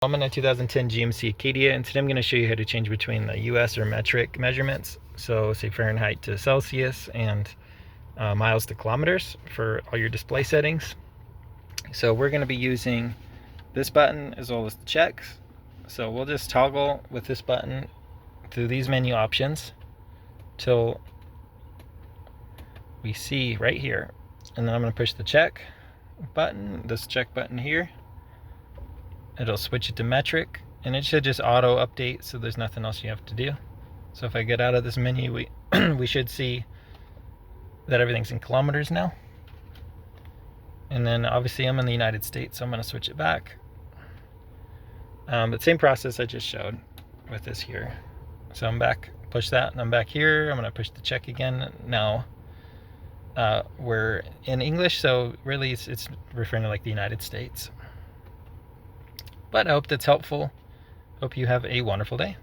I'm in a 2010 GMC Acadia, and today I'm going to show you how to change between the US or metric measurements, so say Fahrenheit to Celsius and miles to kilometers for all your display settings. So we're going to be using this button as well as the checks. So we'll just toggle with this button through these menu options till we see right here, and then I'm going to push the check button, this check button here. It'll switch it to metric, and it should just auto update, so there's nothing else you have to do. So if I get out of this menu, we should see that everything's in kilometers now. And then obviously I'm in the United States, so I'm going to switch it back. But same process I just showed with this here. So I'm back, push that, and I'm back here. I'm going to push the check again. Now we're in English, so really it's referring to like the United States. But I hope that's helpful. Hope you have a wonderful day.